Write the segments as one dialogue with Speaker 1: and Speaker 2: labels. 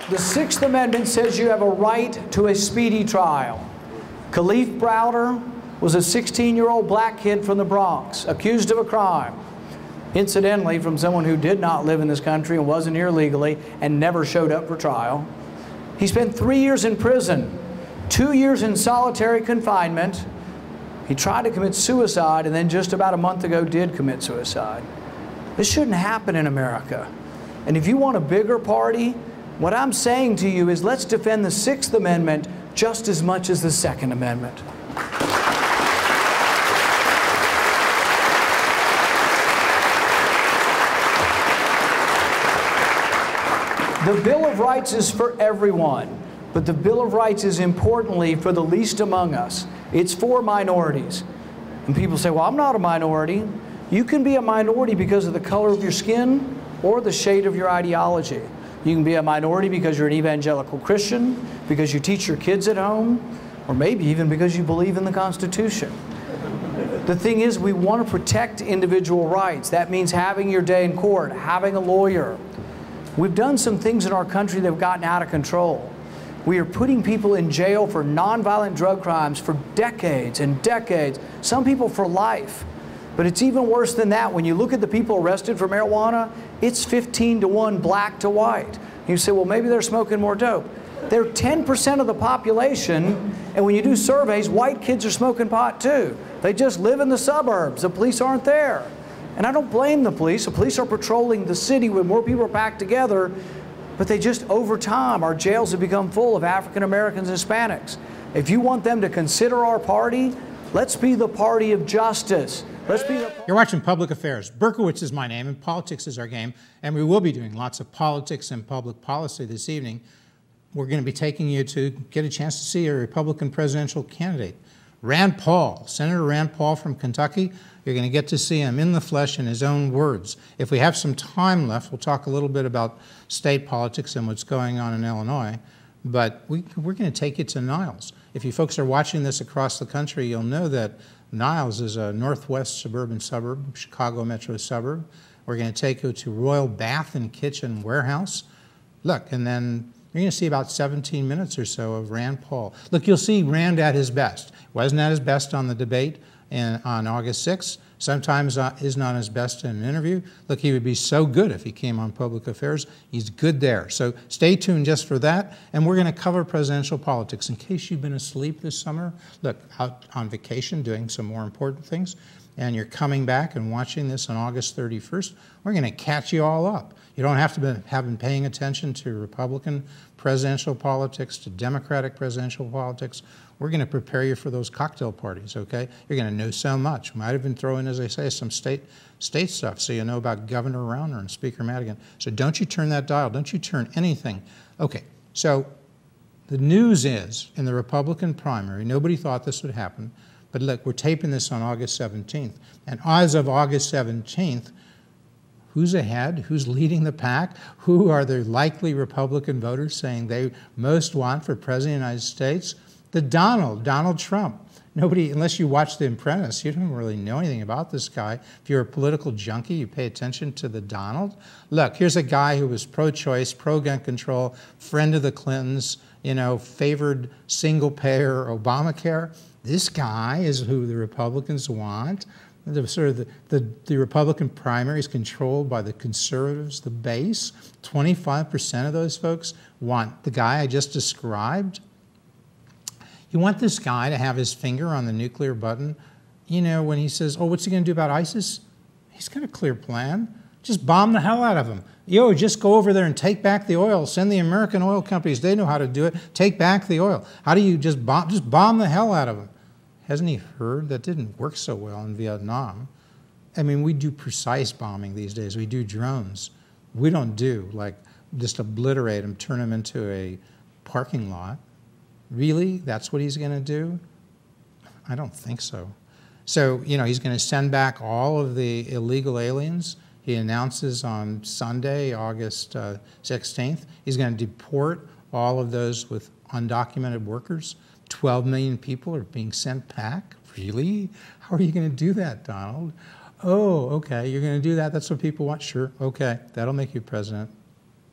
Speaker 1: The Sixth Amendment says you have a right to a speedy trial. Kalief Browder was a 16-year-old black kid from the Bronx, accused of a crime. Incidentally, from someone who did not live in this country and wasn't here legally and never showed up for trial. He spent 3 years in prison, 2 years in solitary confinement. He tried to commit suicide and then just about a month ago did commit suicide. This shouldn't happen in America. And if you want a bigger party, what I'm saying to you is let's defend the Sixth Amendment just as much as the Second Amendment. The Bill of Rights is for everyone, but the Bill of Rights is importantly for the least among us. It's for minorities. And people say, well, I'm not a minority. You can be a minority because of the color of your skin or the shade of your ideology. You can be a minority because you're an evangelical Christian, because you teach your kids at home, or maybe even because you believe in the Constitution. The thing is, we want to protect individual rights. That means having your day in court, having a lawyer. We've done some things in our country that have gotten out of control. We are putting people in jail for nonviolent drug crimes for decades and decades, some people for life. But it's even worse than that. When you look at the people arrested for marijuana, it's 15-to-1 black to white. You say, well, maybe they're smoking more dope. They're 10% of the population, and when you do surveys, white kids are smoking pot too. They just live in the suburbs. The police aren't there. And I don't blame the police. The police are patrolling the city when more people are packed together, but they just, over time, our jails have become full of African Americans and Hispanics. If you want them to consider our party, let's be the party of justice. Let's be the
Speaker 2: You're watching Public Affairs. Berkowitz is my name, and politics is our game, and we will be doing lots of politics and public policy this evening. We're going to be taking you to get a chance to see a Republican presidential candidate, Rand Paul, Senator Rand Paul from Kentucky. You're going to get to see him in the flesh in his own words. If we have some time left, we'll talk a little bit about state politics and what's going on in Illinois. But we're going to take you to Niles. If you folks are watching this across the country, you'll know that Niles is a northwest suburban suburb, Chicago metro suburb. We're going to take you to Royal Bath and Kitchen Warehouse. Look, and then you're going to see about 17 minutes or so of Rand Paul. Look, you'll see Rand at his best. Wasn't at his best on the debate on August 6th. Sometimes is not his best in an interview. Look, he would be so good if he came on Public Affairs. He's good there. So stay tuned just for that. And we're going to cover presidential politics. In case you've been asleep this summer, look, out on vacation doing some more important things, and you're coming back and watching this on August 31st, we're going to catch you all up. You don't have to have been paying attention to Republican presidential politics, to Democratic presidential politics. We're going to prepare you for those cocktail parties, okay? You're going to know so much. We might even throw in, as I say, some state stuff so you know about Governor Rauner and Speaker Madigan. So don't you turn that dial. Don't you turn anything. Okay, so the news is, in the Republican primary, nobody thought this would happen, but look, we're taping this on August 17th. And as of August 17th, who's ahead? Who's leading the pack? Who are the likely Republican voters saying they most want for President of the United States? Donald Trump. Nobody, unless you watch The Apprentice, you don't really know anything about this guy. If you're a political junkie, you pay attention to the Donald. Look, here's a guy who was pro-choice, pro-gun control, friend of the Clintons, you know, favored single-payer Obamacare. This guy is who the Republicans want. The Republican primary is controlled by the conservatives, the base. 25% of those folks want the guy I just described. You want this guy to have his finger on the nuclear button. You know, when he says, oh, what's he going to do about ISIS? He's got a clear plan. Just bomb the hell out of them. Yo, just go over there and take back the oil. Send the American oil companies. They know how to do it. Take back the oil. How do you just bomb the hell out of them? Hasn't he heard? That didn't work so well in Vietnam. I mean, we do precise bombing these days. We do drones. We don't do, like, just obliterate them, turn them into a parking lot. Really? That's what he's going to do? I don't think so. So, you know, he's going to send back all of the illegal aliens. He announces on Sunday, August 16th, he's going to deport all of those with undocumented workers. 12 million people are being sent back. Really? How are you going to do that, Donald? Oh, okay, you're going to do that? That's what people want? Sure, okay, that'll make you president.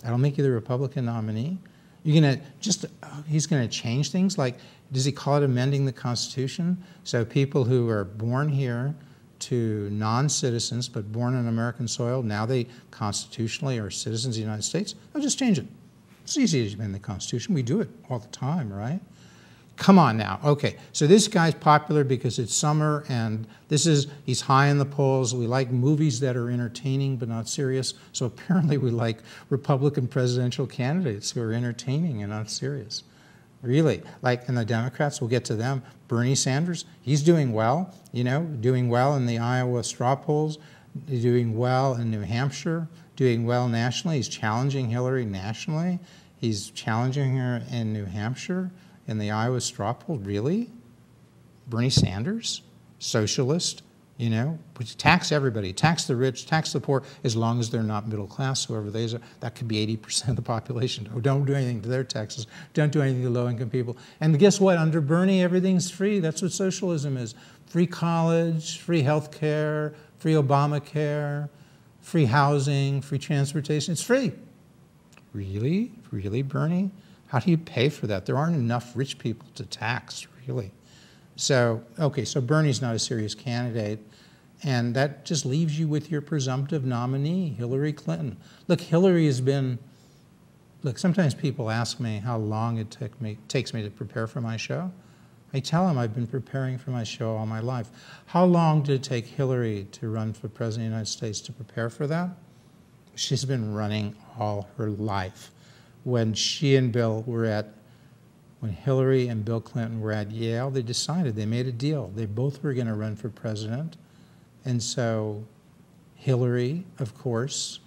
Speaker 2: That'll make you the Republican nominee. You're going to just, he's going to change things? Like, does he call it amending the Constitution? So people who are born here to non-citizens but born on American soil, now they constitutionally are citizens of the United States? I'll just change it. It's easy to amend the Constitution. We do it all the time, right? Come on now. Okay, so this guy's popular because it's summer and he's high in the polls. We like movies that are entertaining but not serious. So apparently we like Republican presidential candidates who are entertaining and not serious. Really, like, and the Democrats, we'll get to them. Bernie Sanders, he's doing well, you know, doing well in the Iowa straw polls, doing well in New Hampshire, doing well nationally. He's challenging Hillary nationally. He's challenging her in New Hampshire. In the Iowa straw poll, really? Bernie Sanders, socialist, you know, tax everybody, tax the rich, tax the poor, as long as they're not middle class, whoever they are. That could be 80% of the population. Oh, don't do anything to their taxes. Don't do anything to low-income people. And guess what? Under Bernie, everything's free. That's what socialism is. Free college, free health care, free Obamacare, free housing, free transportation. It's free. Really? Really, Bernie? How do you pay for that? There aren't enough rich people to tax, really. So, okay, so Bernie's not a serious candidate, and that just leaves you with your presumptive nominee, Hillary Clinton. Look, Hillary has been, look, sometimes people ask me how long it takes me to prepare for my show. I tell them I've been preparing for my show all my life. How long did it take Hillary to run for President of the United States to prepare for that? She's been running all her life. When Hillary and Bill Clinton were at Yale, they decided, they made a deal. They both were going to run for president. And so Hillary, of course,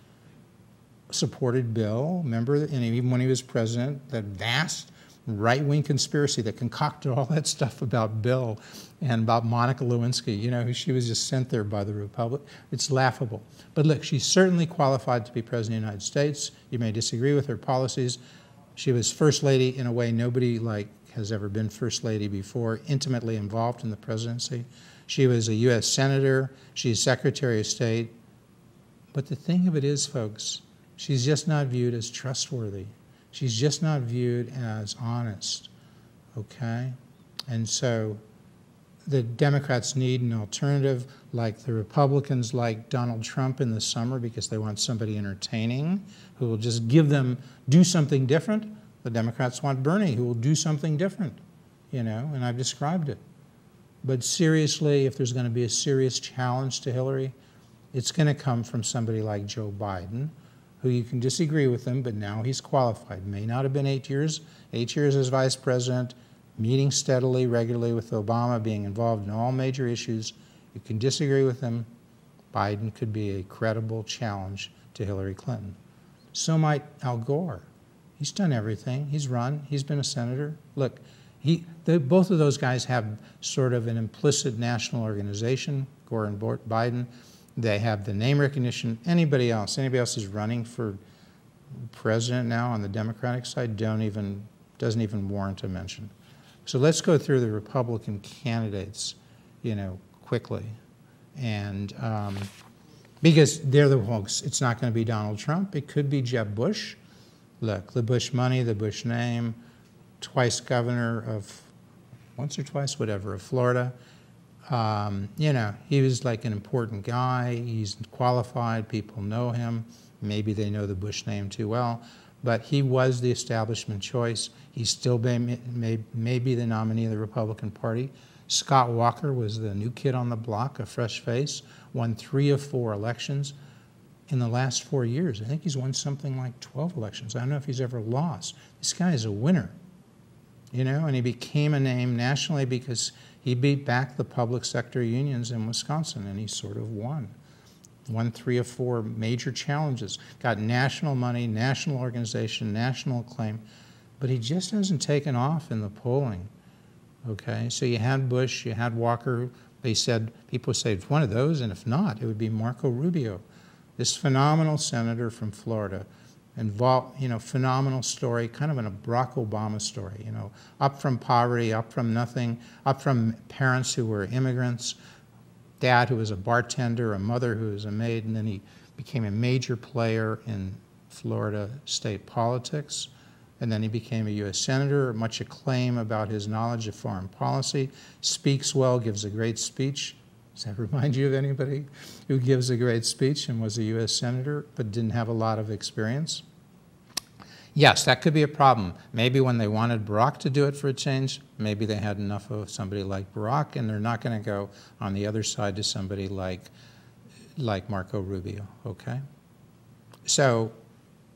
Speaker 2: supported Bill. Remember, and even when he was president, that vast right-wing conspiracy that concocted all that stuff about Bill and about Monica Lewinsky, you know, she was just sent there by the Republic. It's laughable. But look, she's certainly qualified to be President of the United States. You may disagree with her policies. She was First Lady in a way nobody has ever been First Lady before, intimately involved in the presidency. She was a U.S. Senator. She's Secretary of State. But the thing of it is, folks, she's just not viewed as trustworthy. She's just not viewed as honest, okay? And so the Democrats need an alternative, like the Republicans like Donald Trump in the summer because they want somebody entertaining who will just do something different. The Democrats want Bernie who will do something different, you know, and I've described it. But seriously, if there's going to be a serious challenge to Hillary, it's going to come from somebody like Joe Biden, who you can disagree with him, but now he's qualified. May not have been 8 years as vice president, meeting steadily, regularly with Obama, being involved in all major issues. You can disagree with him. Biden could be a credible challenge to Hillary Clinton. So might Al Gore. He's done everything. He's run. He's been a senator. Look, both of those guys have sort of an implicit national organization, Gore and Biden. They have the name recognition. Anybody else who's running for president now on the Democratic side doesn't even warrant a mention. So let's go through the Republican candidates, you know, quickly. And because they're the folks, it's not going to be Donald Trump. It could be Jeb Bush. Look, the Bush money, the Bush name, twice governor of, once or twice, whatever, of Florida. You know, he was like an important guy. He's qualified. People know him. Maybe they know the Bush name too well. But he was the establishment choice. He still may be the nominee of the Republican Party. Scott Walker was the new kid on the block, a fresh face, won 3 of 4 elections in the last 4 years. I think he's won something like 12 elections. I don't know if he's ever lost. This guy is a winner, you know, and he became a name nationally because he beat back the public sector unions in Wisconsin, and he sort of won. Won 3 of 4 major challenges, got national money, national organization, national acclaim, but he just hasn't taken off in the polling, okay? So you had Bush, you had Walker. People say it's one of those, and if not, it would be Marco Rubio, this phenomenal senator from Florida, involved, you know, phenomenal story, kind of a Barack Obama story, you know, up from poverty, up from nothing, up from parents who were immigrants, dad who was a bartender, a mother who was a maid, and then he became a major player in Florida state politics. and then he became a U.S. Senator, much acclaim about his knowledge of foreign policy, speaks well, gives a great speech. Does that remind you of anybody who gives a great speech and was a U.S. Senator but didn't have a lot of experience? Yes, that could be a problem. Maybe when they wanted Barack to do it for a change, maybe they had enough of somebody like Barack, and they're not going to go on the other side to somebody like Marco Rubio, okay? So,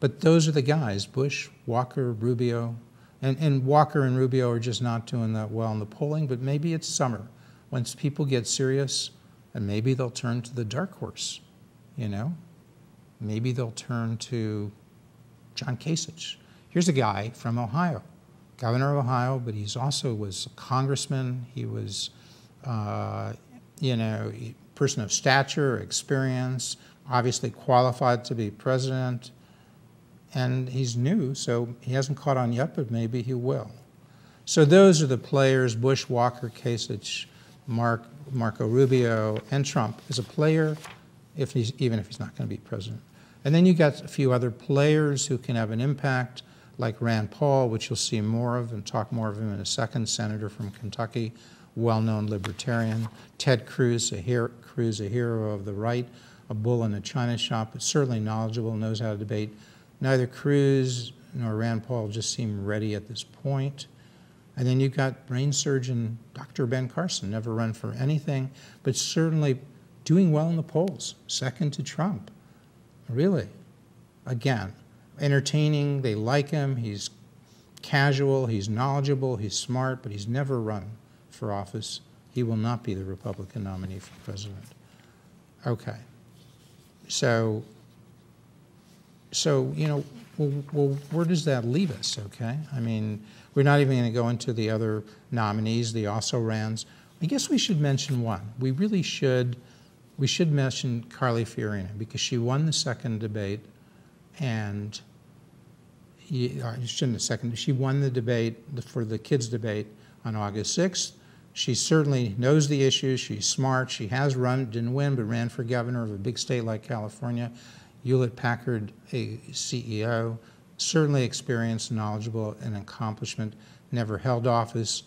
Speaker 2: but those are the guys, Bush, Walker, Rubio, and Walker and Rubio are just not doing that well in the polling, but maybe it's summer. Once people get serious, and maybe they'll turn to the dark horse, you know? Maybe they'll turn to John Kasich. Here's a guy from Ohio, governor of Ohio, but he's also was a congressman. He was, you know, a person of stature, experience, obviously qualified to be president. And he's new, so he hasn't caught on yet, but maybe he will. So those are the players: Bush, Walker, Kasich, Marco Rubio, and Trump is a player, even if he's not going to be president. And then you got a few other players who can have an impact, like Rand Paul, which you'll see more of and talk more of him in a second, senator from Kentucky, well-known libertarian. Ted Cruz, a hero of the right, a bull in a china shop, but certainly knowledgeable, knows how to debate. Neither Cruz nor Rand Paul just seem ready at this point. And then you've got brain surgeon Dr. Ben Carson, never run for anything, but certainly doing well in the polls, second to Trump. Really. Again, entertaining, they like him, he's casual, he's knowledgeable, he's smart, but he's never run for office. He will not be the Republican nominee for president. Okay. So you know, well, where does that leave us, okay? I mean, we're not even going to go into the other nominees, the also-rans. I guess we should mention one. We really should. We should mention Carly Fiorina, because she won the second debate, and she won the debate for the kids' debate on August 6th. She certainly knows the issues. She's smart. She has run, didn't win, but ran for governor of a big state like California. Hewlett-Packard, a CEO, certainly experienced, knowledgeable, and accomplishment, never held office.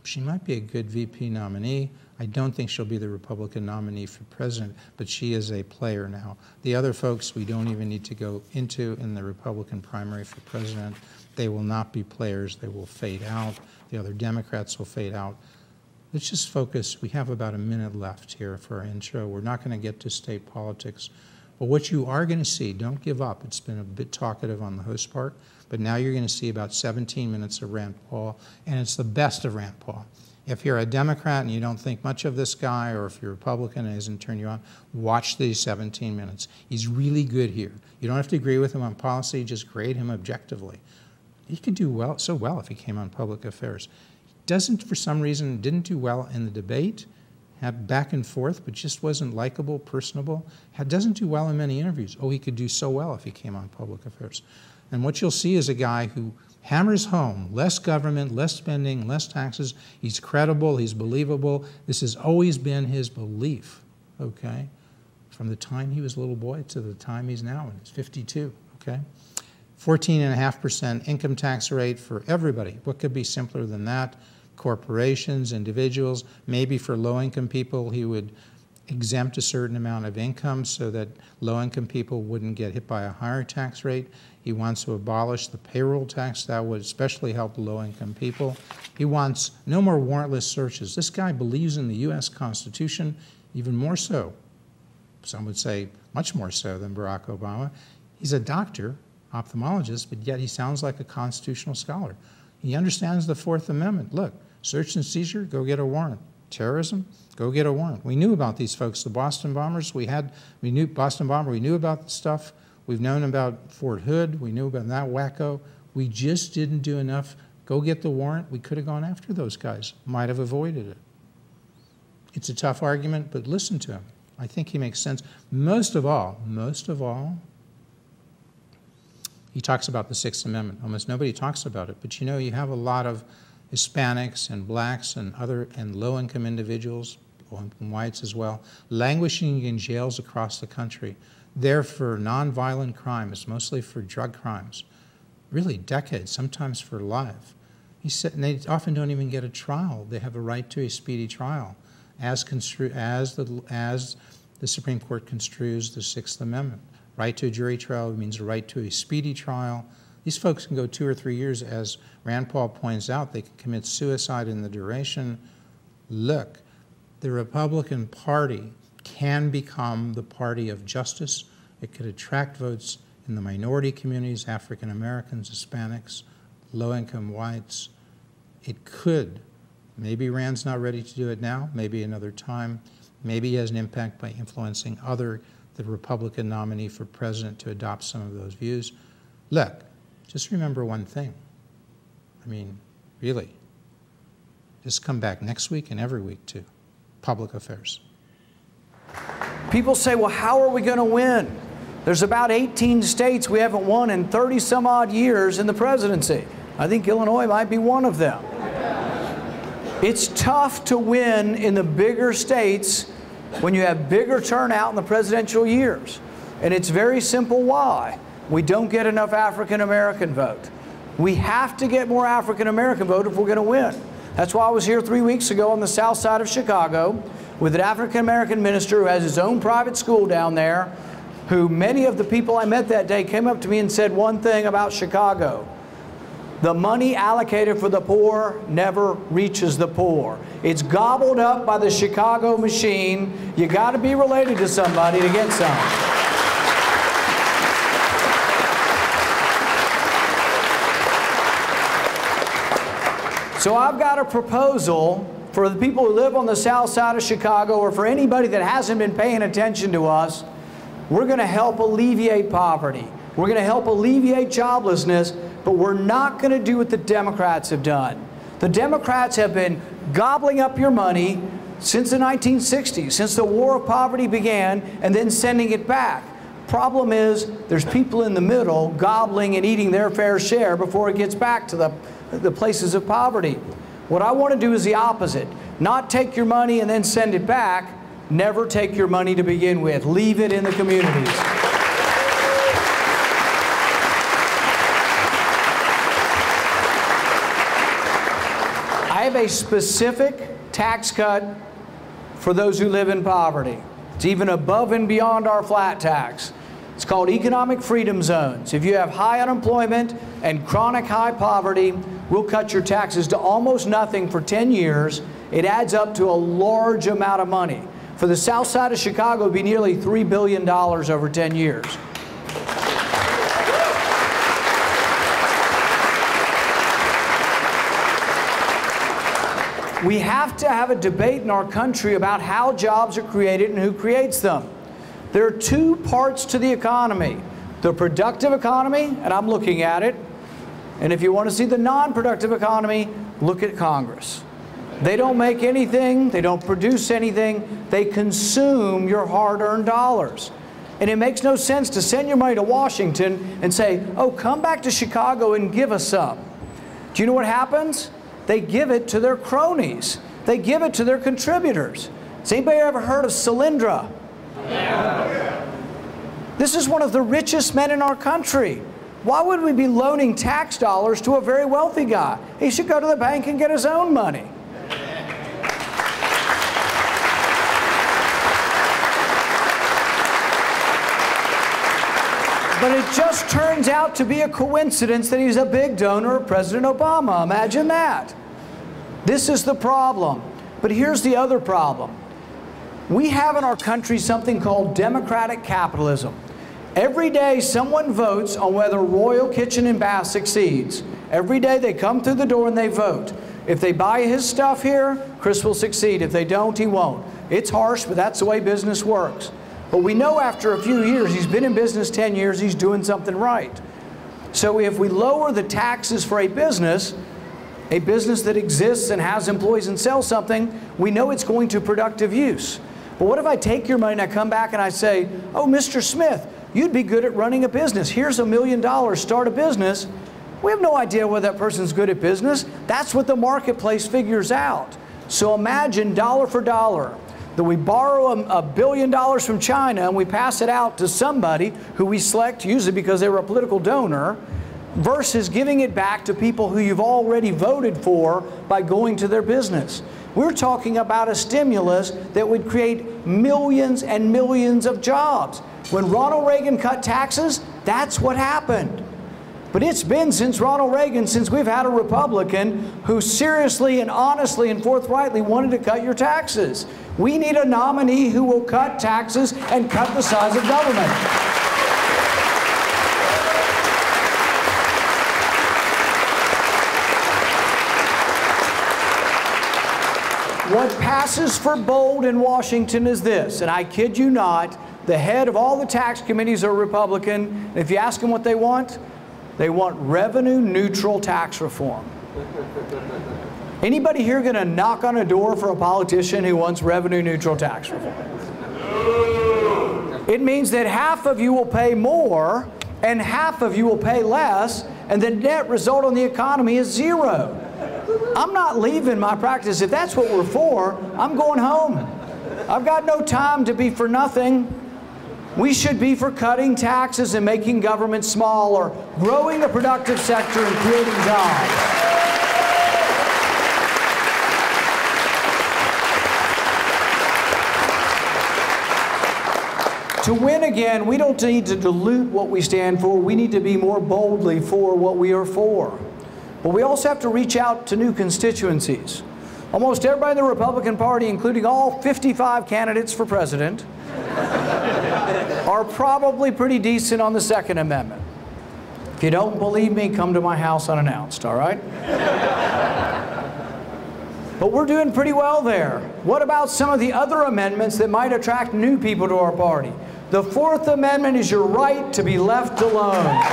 Speaker 2: She might be a good VP nominee. I don't think she'll be the Republican nominee for president, but she is a player now. The other folks we don't even need to go into in the Republican primary for president. They will not be players. They will fade out. The other Democrats will fade out. Let's just focus. We have about a minute left here for our intro. We're not going to get to state politics. But what you are going to see, don't give up. It's been a bit talkative on the host part, but now you're going to see about 17 minutes of Rand Paul, and it's the best of Rand Paul. If you're a Democrat and you don't think much of this guy, or if you're a Republican and he doesn't turn you on, watch these 17 minutes. He's really good here. You don't have to agree with him on policy, just grade him objectively. He could do so well if he came on public affairs. He doesn't, for some reason, didn't do well in the debate, had back and forth, but just wasn't likable, personable. Doesn't do well in many interviews. Oh, he could do so well if he came on public affairs. And what you'll see is a guy who hammers home less government, less spending, less taxes. He's credible, he's believable. This has always been his belief, okay? From the time he was a little boy to the time he's now, and he's 52, okay? 14.5% income tax rate for everybody. What could be simpler than that? Corporations, individuals, maybe for low-income people he would exempt a certain amount of income so that low-income people wouldn't get hit by a higher tax rate. He wants to abolish the payroll tax. That would especially help low-income people. He wants no more warrantless searches. This guy believes in the U.S. Constitution, even more so. Some would say much more so than Barack Obama. He's a doctor, ophthalmologist, but yet he sounds like a constitutional scholar. He understands the Fourth Amendment. Look, search and seizure, go get a warrant. Terrorism, go get a warrant. We knew about these folks, the Boston bombers. We knew Boston bomber. We knew about the stuff. We've known about Fort Hood. We knew about that wacko. We just didn't do enough. Go get the warrant. We could have gone after those guys. Might have avoided it. It's a tough argument, but listen to him. I think he makes sense. Most of all, he talks about the Sixth Amendment. Almost nobody talks about it, but you know, you have a lot of Hispanics and blacks and low-income individuals, low-income whites as well, languishing in jails across the country. They're for nonviolent crimes, mostly for drug crimes. really decades, sometimes for life. He said, and they often don't even get a trial. They have a right to a speedy trial, as the Supreme Court construes the Sixth Amendment. Right to a jury trial means a right to a speedy trial. These folks can go 2 or 3 years. As Rand Paul points out, they can commit suicide in the duration. Look, the Republican Party can become the party of justice. It could attract votes in the minority communities, African Americans, Hispanics, low-income whites. It could. Maybe Rand's not ready to do it now, maybe another time. Maybe he has an impact by influencing the Republican nominee for president to adopt some of those views. Look, just remember one thing. I mean, really, just come back next week and every week to public affairs.
Speaker 1: People say, well, how are we going to win? There's about 18 states we haven't won in 30 some odd years in the presidency. I think Illinois might be one of them. It's tough to win in the bigger states when you have bigger turnout in the presidential years. And it's very simple why. We don't get enough African American vote. We have to get more African American vote if we're going to win. That's why I was here 3 weeks ago on the south side of Chicago with an African American minister who has his own private school down there, who many of the people I met that day came up to me and said one thing about Chicago: the money allocated for the poor never reaches the poor. It's gobbled up by the Chicago machine. You got to be related to somebody to get some. So I've got a proposal for the people who live on the south side of Chicago, or for anybody that hasn't been paying attention to us. We're going to help alleviate poverty. We're going to help alleviate joblessness, but we're not going to do what the Democrats have done. The Democrats have been gobbling up your money since the 1960s, since the war of poverty began, and then sending it back. Problem is, there's people in the middle gobbling and eating their fair share before it gets back to the places of poverty. What I want to do is the opposite. Not take your money and then send it back. Never take your money to begin with. Leave it in the communities. I have a specific tax cut for those who live in poverty. It's even above and beyond our flat tax. It's called economic freedom zones. If you have high unemployment and chronic high poverty, we'll cut your taxes to almost nothing for 10 years. It adds up to a large amount of money. For the south side of Chicago, it would be nearly $3 billion over 10 years. We have to have a debate in our country about how jobs are created and who creates them. There are two parts to the economy: the productive economy, and I'm looking at it, and if you want to see the non-productive economy, look at Congress. They don't make anything, they don't produce anything, they consume your hard-earned dollars. And it makes no sense to send your money to Washington and say, oh, come back to Chicago and give us some. Do you know what happens? They give it to their cronies. They give it to their contributors. Has anybody ever heard of Solyndra? Yeah. This is one of the richest men in our country. Why would we be loaning tax dollars to a very wealthy guy? He should go to the bank and get his own money. But it just turns out to be a coincidence that he's a big donor of President Obama. Imagine that. This is the problem. But here's the other problem. We have in our country something called democratic capitalism. Every day someone votes on whether Royal Kitchen and Bath succeeds. Every day they come through the door and they vote. If they buy his stuff here, Chris will succeed. If they don't, he won't. It's harsh, but that's the way business works. But we know after a few years, he's been in business 10 years, he's doing something right. So if we lower the taxes for a business that exists and has employees and sells something, we know it's going to productive use. But what if I take your money and I come back and I say, oh, Mr. Smith, you'd be good at running a business. Here's $1 million, start a business. We have no idea whether that person's good at business. That's what the marketplace figures out. So imagine dollar for dollar that we borrow $1 billion from China and we pass it out to somebody who we select, usually because they were a political donor, versus giving it back to people who you've already voted for by going to their business. We're talking about a stimulus that would create millions and millions of jobs. When Ronald Reagan cut taxes, that's what happened. But it's been since Ronald Reagan, since we've had a Republican who seriously and honestly and forthrightly wanted to cut your taxes. We need a nominee who will cut taxes and cut the size of government. What passes for bold in Washington is this, and I kid you not, the head of all the tax committees are Republican, and if you ask them what they want revenue-neutral tax reform. Anybody here going to knock on a door for a politician who wants revenue-neutral tax reform? It means that half of you will pay more and half of you will pay less, and the net result on the economy is zero. I'm not leaving my practice. If that's what we're for, I'm going home. I've got no time to be for nothing. We should be for cutting taxes and making government smaller, growing the productive sector and creating jobs. To win again, we don't need to dilute what we stand for. We need to be more boldly for what we are for. But we also have to reach out to new constituencies. Almost everybody in the Republican Party, including all 55 candidates for president, are probably pretty decent on the Second Amendment. If you don't believe me, come to my house unannounced, all right? But we're doing pretty well there. What about some of the other amendments that might attract new people to our party? The Fourth Amendment is your right to be left alone.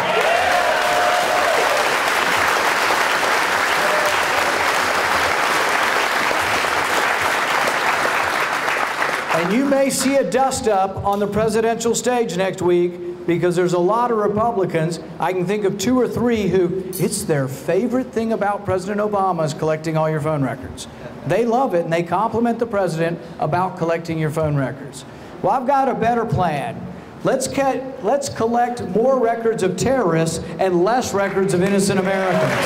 Speaker 1: And you may see a dust-up on the presidential stage next week because there's a lot of Republicans. I can think of 2 or 3 who, it's their favorite thing about President Obama is collecting all your phone records. They love it and they compliment the president about collecting your phone records. Well, I've got a better plan. Let's collect more records of terrorists and less records of innocent Americans.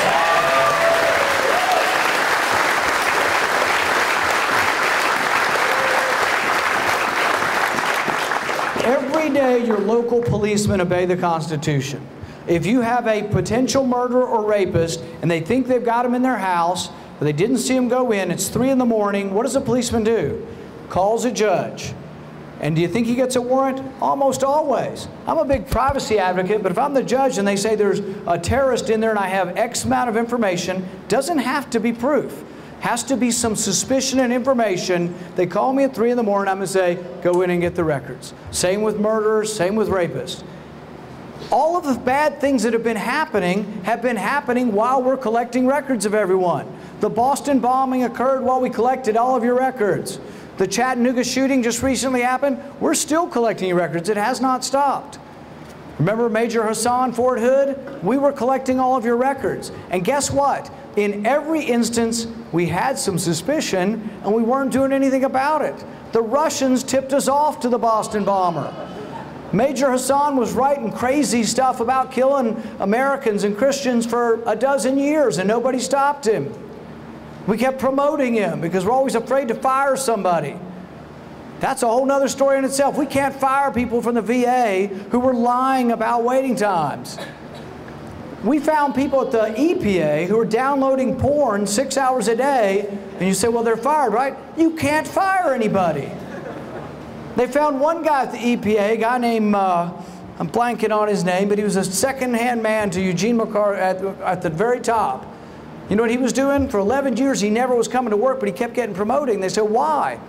Speaker 1: Every day, your local policemen obey the Constitution. If you have a potential murderer or rapist and they think they've got him in their house, but they didn't see him go in, it's 3 in the morning, what does a policeman do? Calls a judge. And do you think he gets a warrant? Almost always. I'm a big privacy advocate, but if I'm the judge and they say there's a terrorist in there and I have X amount of information, doesn't have to be proof. Has to be some suspicion and information. They call me at 3 in the morning, I'm going to say, go in and get the records. Same with murderers, same with rapists. All of the bad things that have been happening while we're collecting records of everyone. The Boston bombing occurred while we collected all of your records. The Chattanooga shooting just recently happened. We're still collecting your records. It has not stopped. Remember Major Hassan, Fort Hood? We were collecting all of your records. And guess what? In every instance, we had some suspicion and we weren't doing anything about it. The Russians tipped us off to the Boston bomber. Major Hassan was writing crazy stuff about killing Americans and Christians for a dozen years and nobody stopped him. We kept promoting him because we're always afraid to fire somebody. That's a whole other story in itself. We can't fire people from the VA who were lying about waiting times. We found people at the EPA who were downloading porn 6 hours a day, and you say, well, they're fired, right? You can't fire anybody. They found one guy at the EPA, a guy named, I'm blanking on his name, but he was a second-hand man to Eugene McCarthy at the very top. You know what he was doing? For 11 years, he never was coming to work, but he kept getting promoted. They said, why?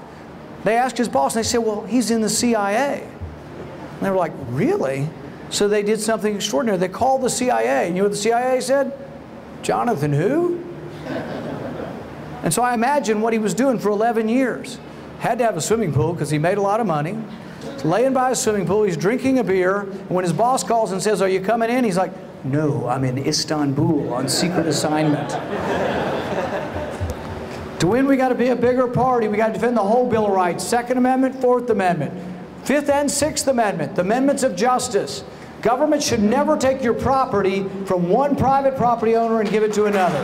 Speaker 1: They asked his boss, and they said, well, he's in the CIA. And they were like, really? So they did something extraordinary. They called the CIA. And you know what the CIA said? Jonathan who? And so I imagine what he was doing for 11 years. Had to have a swimming pool because he made a lot of money. He's laying by a swimming pool. He's drinking a beer. And when his boss calls and says, are you coming in? He's like, no, I'm in Istanbul on secret assignment. To win, we got to be a bigger party. We got to defend the whole Bill of Rights. Second Amendment, Fourth Amendment, Fifth and Sixth Amendment, the amendments of justice. Government should never take your property from one private property owner and give it to another.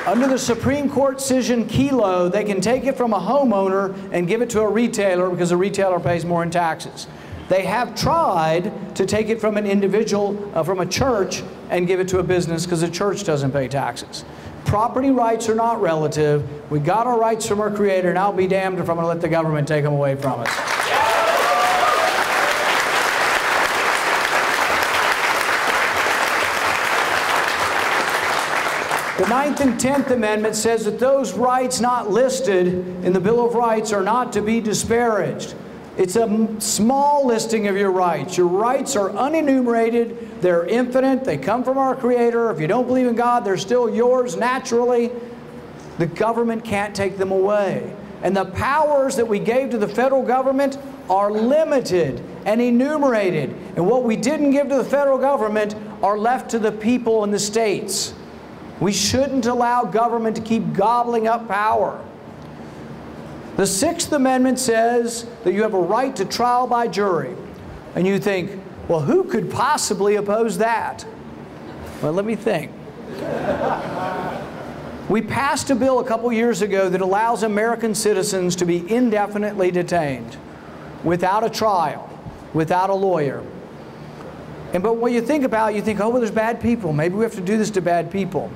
Speaker 1: Under the Supreme Court decision Kelo, they can take it from a homeowner and give it to a retailer because the retailer pays more in taxes. They have tried to take it from an individual, from a church, and give it to a business because the church doesn't pay taxes. Property rights are not relative. We got our rights from our Creator, and I'll be damned if I'm going to let the government take them away from us. The 9th and 10th Amendment says that those rights not listed in the Bill of Rights are not to be disparaged. It's a small listing of your rights. Your rights are unenumerated. They're infinite. They come from our Creator. If you don't believe in God, they're still yours naturally. The government can't take them away. And the powers that we gave to the federal government are limited and enumerated. And what we didn't give to the federal government are left to the people in the states. We shouldn't allow government to keep gobbling up power. The 6th Amendment says that you have a right to trial by jury. And you think, well, who could possibly oppose that? Well, let me think. We passed a bill a couple years ago that allows American citizens to be indefinitely detained without a trial, without a lawyer. But when you think about it, you think, oh, well, there's bad people. Maybe we have to do this to bad people.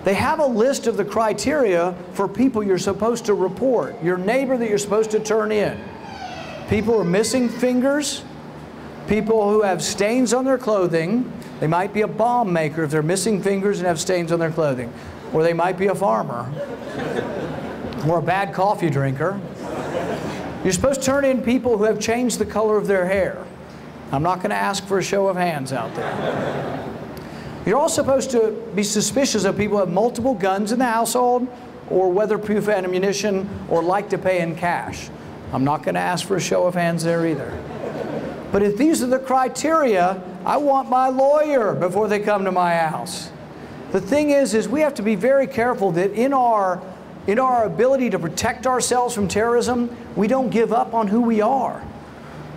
Speaker 1: They have a list of the criteria for people you're supposed to report, your neighbor that you're supposed to turn in. People who are missing fingers, people who have stains on their clothing. They might be a bomb maker if they're missing fingers and have stains on their clothing. Or they might be a farmer. Or a bad coffee drinker. You're supposed to turn in people who have changed the color of their hair. I'm not going to ask for a show of hands out there. You're also supposed to be suspicious of people who have multiple guns in the household, or weatherproof ammunition, or like to pay in cash. I'm not going to ask for a show of hands there either. But if these are the criteria, I want my lawyer before they come to my house. The thing is we have to be very careful that in our ability to protect ourselves from terrorism, we don't give up on who we are.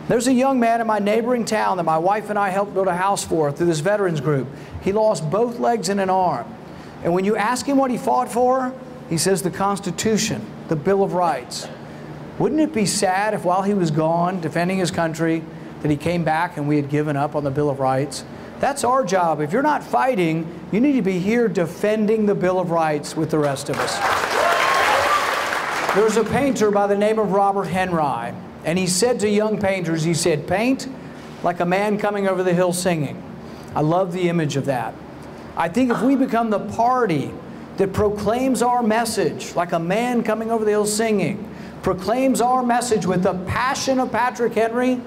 Speaker 1: There's a young man in my neighboring town that my wife and I helped build a house for through this veterans group. He lost both legs and an arm. And when you ask him what he fought for, he says the Constitution, the Bill of Rights. Wouldn't it be sad if while he was gone defending his country that he came back and we had given up on the Bill of Rights? That's our job. If you're not fighting, you need to be here defending the Bill of Rights with the rest of us. There was a painter by the name of Robert Henry. And he said to young painters, he said, paint like a man coming over the hill singing. I love the image of that. I think if we become the party that proclaims our message like a man coming over the hill singing, proclaims our message with the passion of Patrick Henry,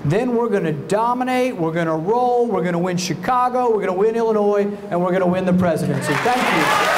Speaker 1: then we're going to dominate, we're going to roll, we're going to win Chicago, we're going to win Illinois, and we're going to win the presidency. Thank you.